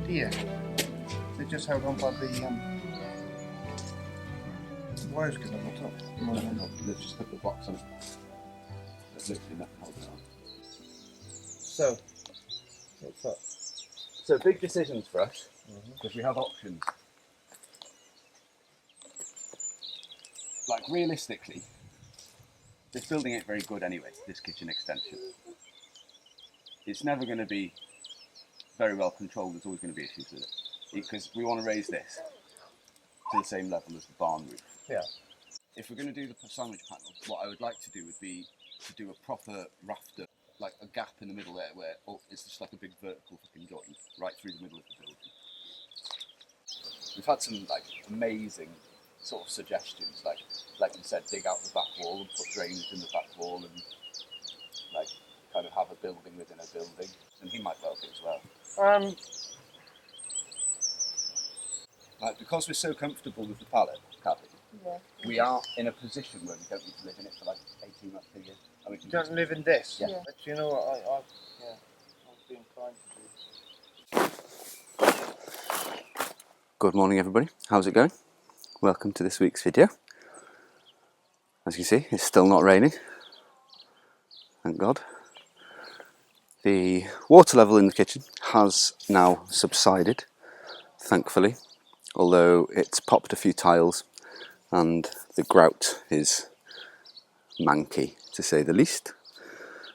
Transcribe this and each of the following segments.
Here, they just held on by the wires because I got up. No, let's just put the box on. That's literally not holding on. So, what's up? So big decisions for us, because we have options. Like realistically, this building ain't very good anyway, this kitchen extension. It's never going to be very well controlled, there's always going to be issues with it. Because we want to raise this to the same level as the barn roof. Yeah. If we're going to do the sandwich panels, what I would like to do would be to do a proper rafter, like a gap in the middle there where it's just like a big vertical fucking joint right through the middle of the building. We've had some like amazing sort of suggestions, like you said, dig out the back wall and put drainage in the back wall and like kind of have a building within a building, and he might well do as well. Like, because we're so comfortable with the pallet cabin, we are in a position where we don't need to live in it for like 18 months a year. And we can You don't live in this? Yeah. But you know what, I'd be inclined to do. Good morning everybody, how's it going? Welcome to this week's video. As you see, it's still not raining, thank God. The water level in the kitchen has now subsided, thankfully, although it's popped a few tiles and the grout is manky to say the least.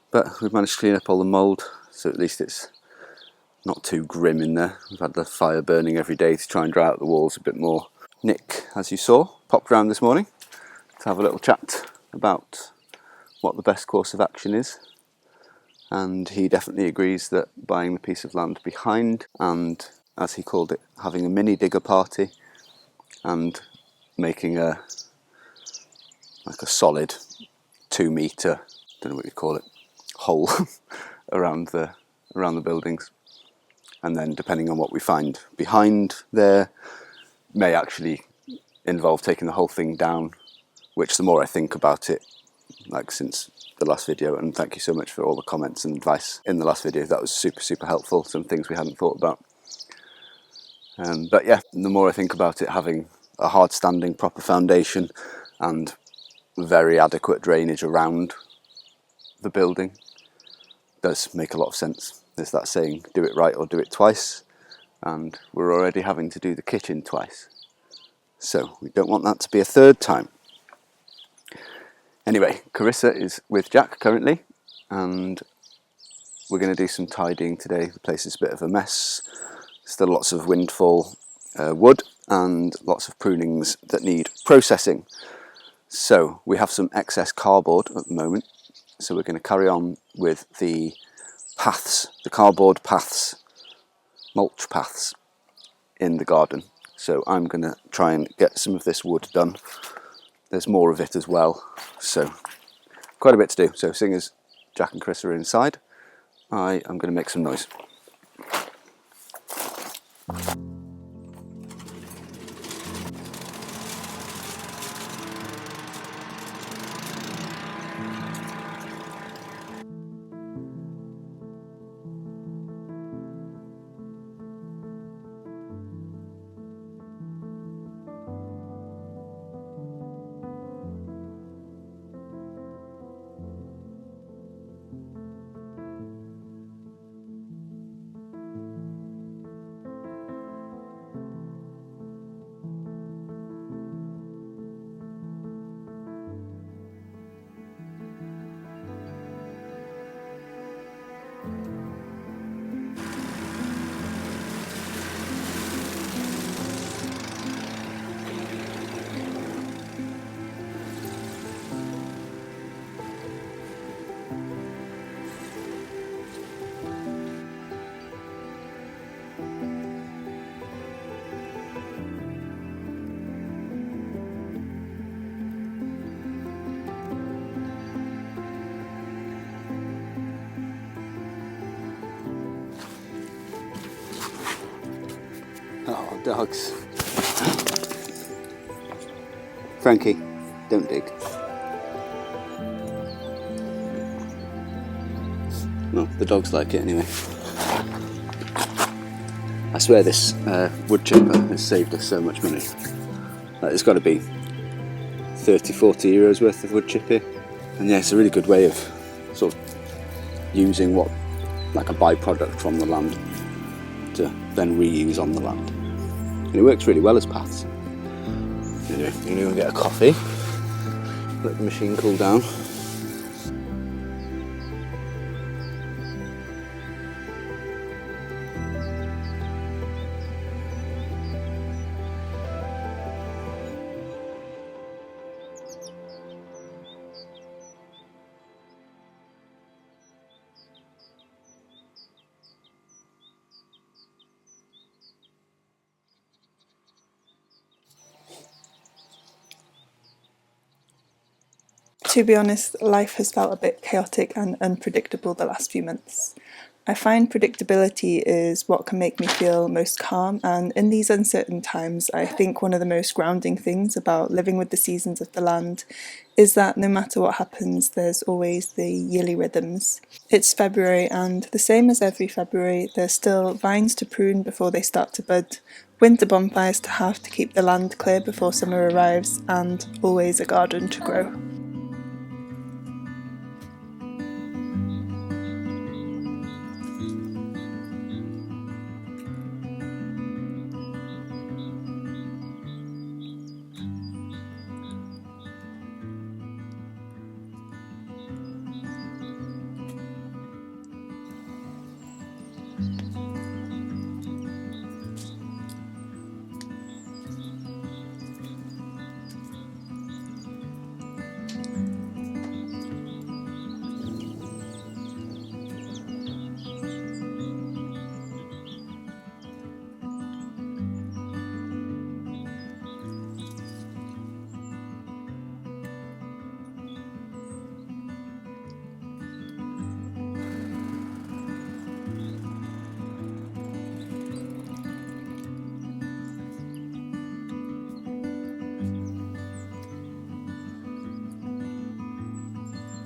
But we've managed to clean up all the mould, so at least it's not too grim in there. We've had the fire burning every day to try and dry out the walls a bit more. Nick, as you saw, popped round this morning to have a little chat about what the best course of action is. And he definitely agrees that buying the piece of land behind and, as he called it, having a mini digger party and making a solid 2 metre, don't know what you call it, hole around the buildings, and then depending on what we find behind there may actually involve taking the whole thing down, which the more I think about it, like since the last video, and thank you so much for all the comments and advice in the last video, that was super helpful, some things we hadn't thought about. But yeah, the more I think about it, having a hard standing proper foundation and very adequate drainage around the building does make a lot of sense. There's that saying, do it right or do it twice, and we're already having to do the kitchen twice, so we don't want that to be a third time. Anyway, Carissa is with Jack currently, and we're going to do some tidying today. The place is a bit of a mess. Still lots of windfall wood and lots of prunings that need processing. So we have some excess cardboard at the moment, so we're going to carry on with the paths, the cardboard paths, mulch paths in the garden. So I'm going to try and get some of this wood done. There's more of it as well, so quite a bit to do. So seeing as Jack and Chris are inside, I am going to make some noise. Oh, dogs. Frankie, don't dig. No, the dogs like it anyway. I swear this wood chipper has saved us so much money. Like, it's got to be 30-40 euros worth of wood chip here. And yeah, it's a really good way of sort of using what, like a byproduct from the land to then reuse on the land. And it works really well as paths. Anyway, I'm going to go and get a coffee, let the machine cool down. To be honest, life has felt a bit chaotic and unpredictable the last few months. I find predictability is what can make me feel most calm, and in these uncertain times, I think one of the most grounding things about living with the seasons of the land is that no matter what happens, there's always the yearly rhythms. It's February, and the same as every February, there's still vines to prune before they start to bud, winter bonfires to have to keep the land clear before summer arrives, and always a garden to grow.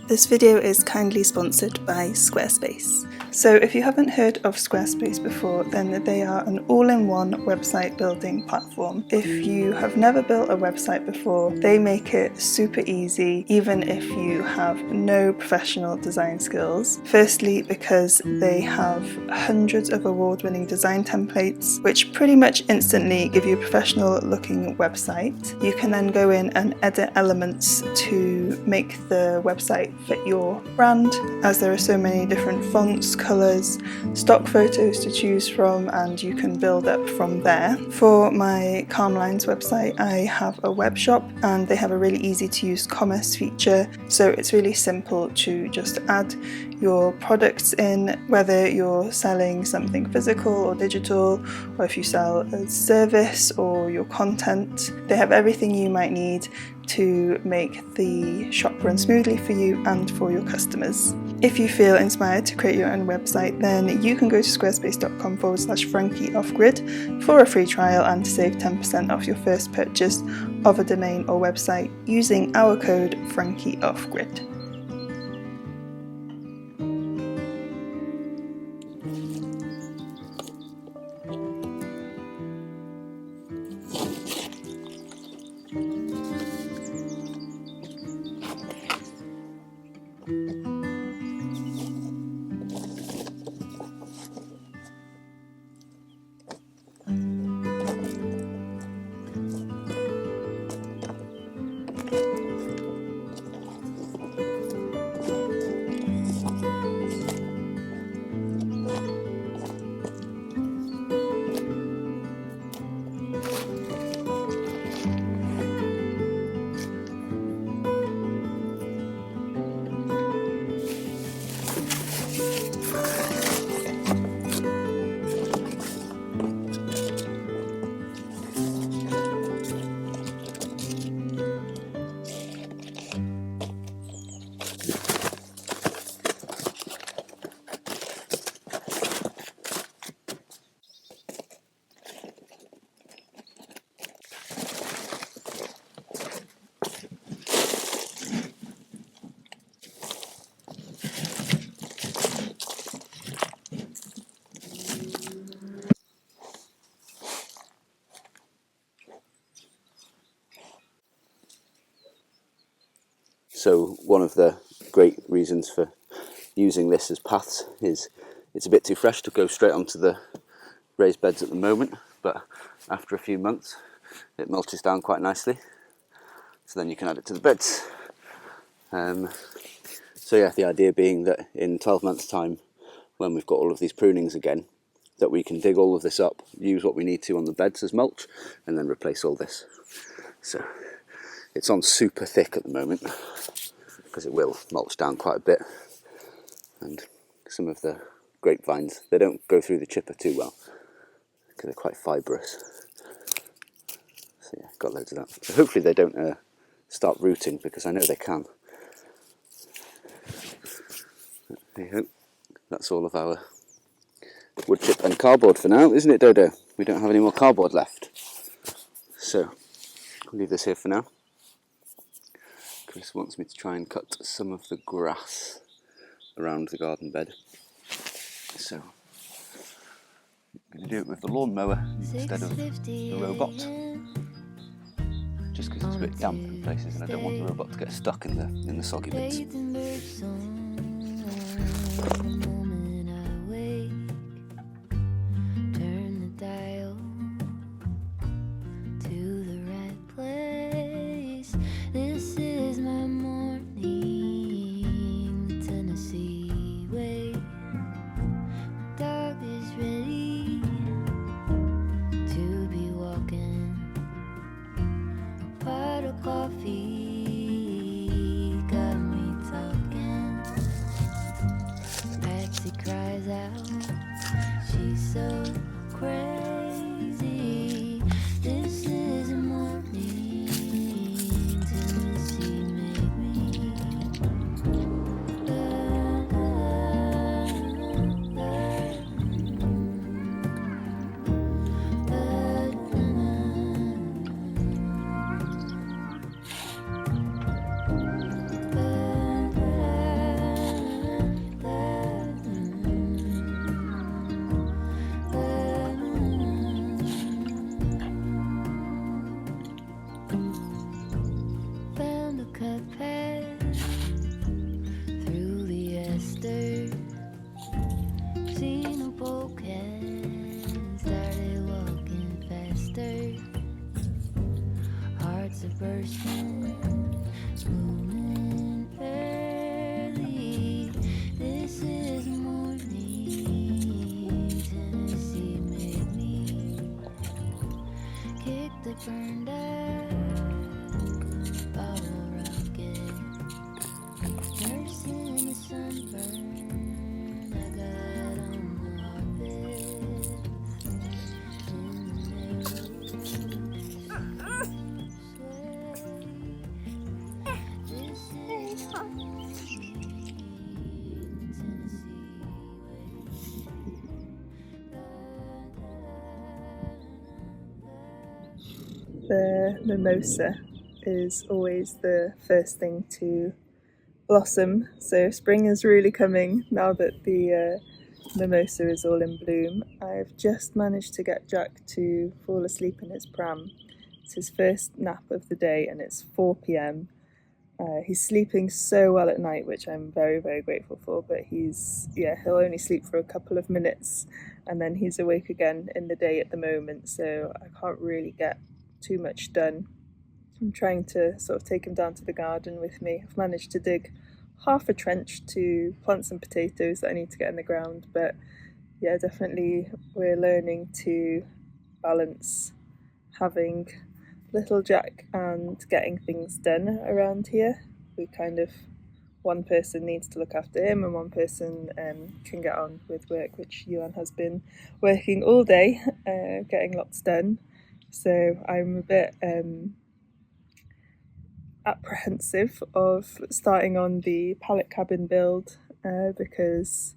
This video is kindly sponsored by Squarespace. So if you haven't heard of Squarespace before, then they are an all-in-one website building platform. If you have never built a website before, they make it super easy, even if you have no professional design skills. Firstly, because they have hundreds of award-winning design templates, which pretty much instantly give you a professional looking website. You can then go in and edit elements to make the website fit your brand, as there are so many different fonts, colours, stock photos to choose from, and you can build up from there. For my Calm Lines website, I have a web shop, and they have a really easy to use commerce feature, so it's really simple to just add your products in, whether you're selling something physical or digital, or if you sell a service or your content. They have everything you might need to make the shop run smoothly for you and for your customers. If you feel inspired to create your own website, then you can go to squarespace.com/FrankieOffGrid for a free trial and save 10% off your first purchase of a domain or website using our code FrankieOffGrid. So one of the great reasons for using this as paths is it's a bit too fresh to go straight onto the raised beds at the moment, but after a few months it mulches down quite nicely, so then you can add it to the beds. So yeah, the idea being that in 12 months time, when we've got all of these prunings again, that we can dig all of this up, use what we need to on the beds as mulch, and then replace all this. So it's on super thick at the moment because it will mulch down quite a bit, and some of the grapevines, they don't go through the chipper too well because they're quite fibrous. So yeah, got loads of that. So hopefully they don't start rooting, because I know they can. Hey-ho. That's all of our wood chip and cardboard for now, isn't it, Dodo? We don't have any more cardboard left. So I'll leave this here for now. Chris wants me to try and cut some of the grass around the garden bed. So I'm going to do it with the lawnmower instead of the robot. Just because it's a bit damp in places and I don't want the robot to get stuck in the soggy bits. The mimosa is always the first thing to blossom, so spring is really coming now that the mimosa is all in bloom. I've just managed to get Jack to fall asleep in his pram. It's his first nap of the day and it's 4 p.m. He's sleeping so well at night, which I'm very, very grateful for, but he'll only sleep for a couple of minutes and then he's awake again in the day at the moment, so I can't really get too much done. I'm trying to sort of take him down to the garden with me. I've managed to dig half a trench to plant some potatoes that I need to get in the ground, but yeah, definitely we're learning to balance having little Jack and getting things done around here. We kind of, one person needs to look after him and one person can get on with work, which Yuan has been working all day, getting lots done. So I'm a bit apprehensive of starting on the pallet cabin build because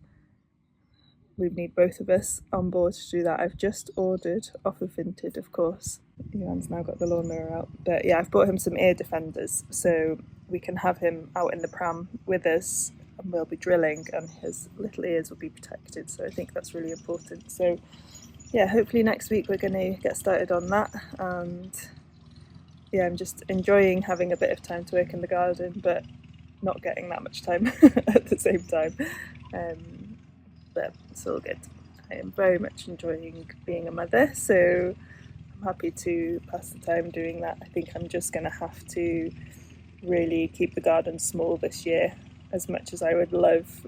we need both of us on board to do that. I've just ordered off of Vinted, of course. Yuan's now got the lawnmower out, but yeah, I've bought him some ear defenders so we can have him out in the pram with us and we'll be drilling and his little ears will be protected, so I think that's really important. So yeah, hopefully next week we're going to get started on that, and yeah, I'm just enjoying having a bit of time to work in the garden, but not getting that much time at the same time. But it's all good. I am very much enjoying being a mother, so I'm happy to pass the time doing that. I think I'm just going to have to really keep the garden small this year, as much as I would love,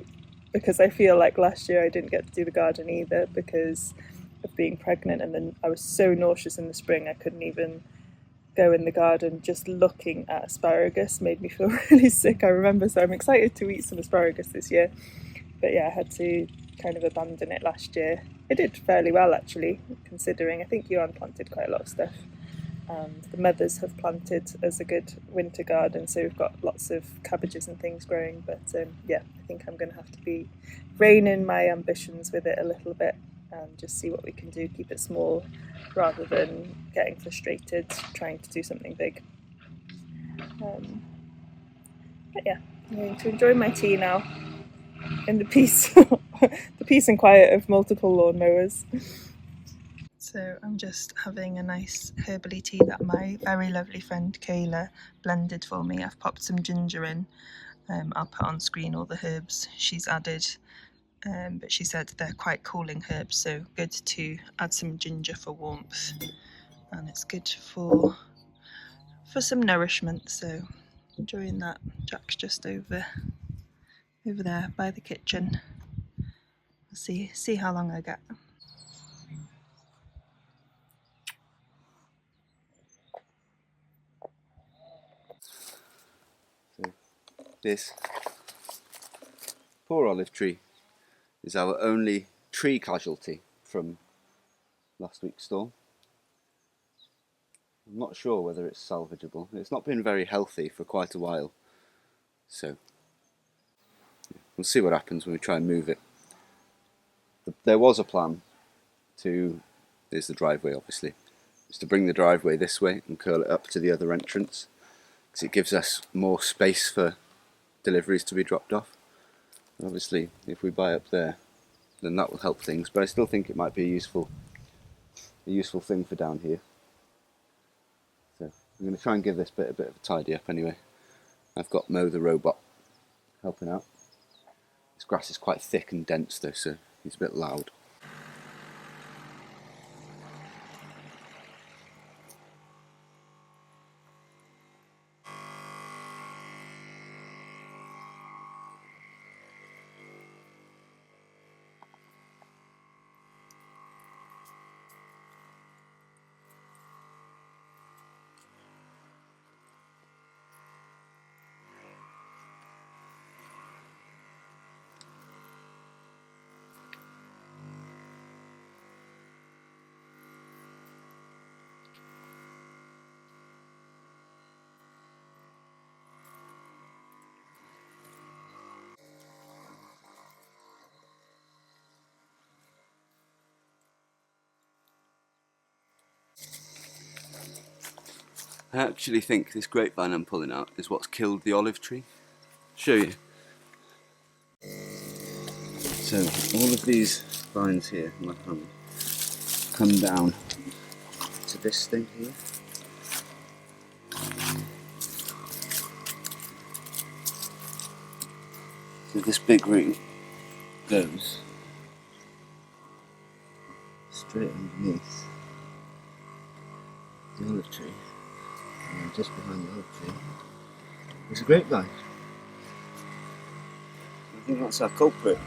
because I feel like last year I didn't get to do the garden either because of being pregnant, and then I was so nauseous in the spring I couldn't even go in the garden. Just looking at asparagus made me feel really sick, I remember, so I'm excited to eat some asparagus this year. But yeah, I had to kind of abandon it last year. It did fairly well actually, considering. I think Johan planted quite a lot of stuff. The mothers have planted as a good winter garden, so we've got lots of cabbages and things growing. But yeah, I think I'm going to have to be rein in my ambitions with it a little bit and just see what we can do, keep it small rather than getting frustrated trying to do something big. But yeah, I'm going to enjoy my tea now in the peace, the peace and quiet of multiple lawnmowers. So I'm just having a nice herbally tea that my very lovely friend Kayla blended for me. I've popped some ginger in. I'll put on screen all the herbs she's added, but she said they're quite cooling herbs, so good to add some ginger for warmth, and it's good for some nourishment. So enjoying that. Jack's just over there by the kitchen. We'll see how long I get. So this poor olive tree is our only tree casualty from last week's storm. I'm not sure whether it's salvageable. It's not been very healthy for quite a while, so we'll see what happens when we try and move it. There was a plan to, there's the driveway obviously, is to bring the driveway this way and curl it up to the other entrance, because it gives us more space for deliveries to be dropped off. And obviously if we buy up there, then that will help things, but I still think it might be a useful thing for down here. So I'm going to try and give this bit a bit of a tidy up anyway. I've got Mo the robot helping out. This grass is quite thick and dense though, so he's a bit loud. I actually think this grapevine I'm pulling out is what's killed the olive tree. Show you. So all of these vines here in my hand come down to this thing here. So this big root goes straight underneath the olive tree, and just behind the olive tree is a grapevine. I think that's our culprit.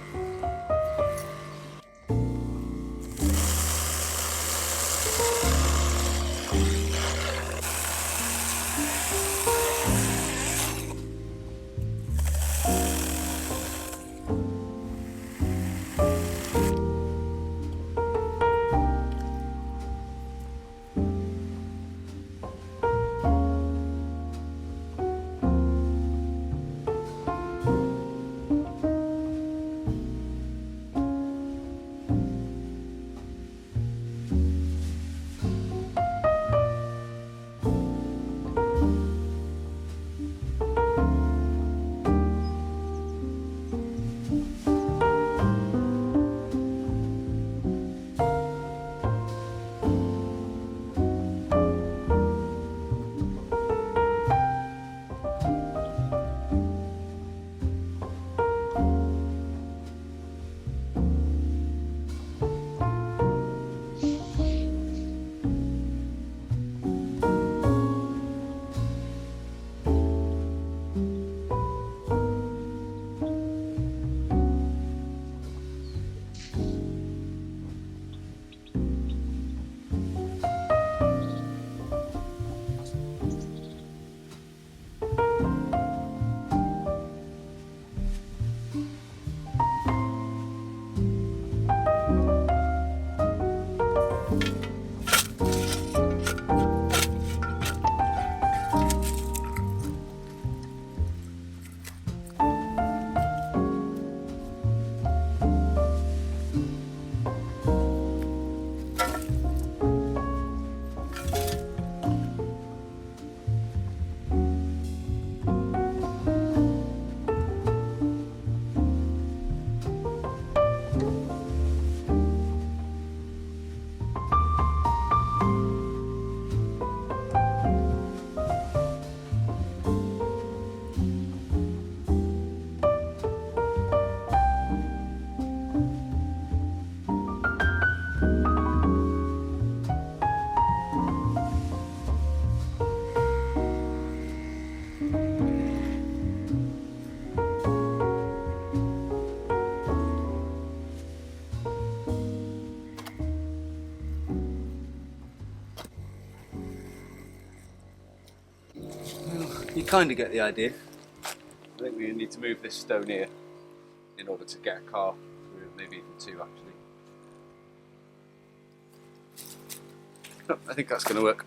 kind of get the idea. I think we need to move this stone here in order to get a car through, maybe even two actually. Oh, I think that's going to work.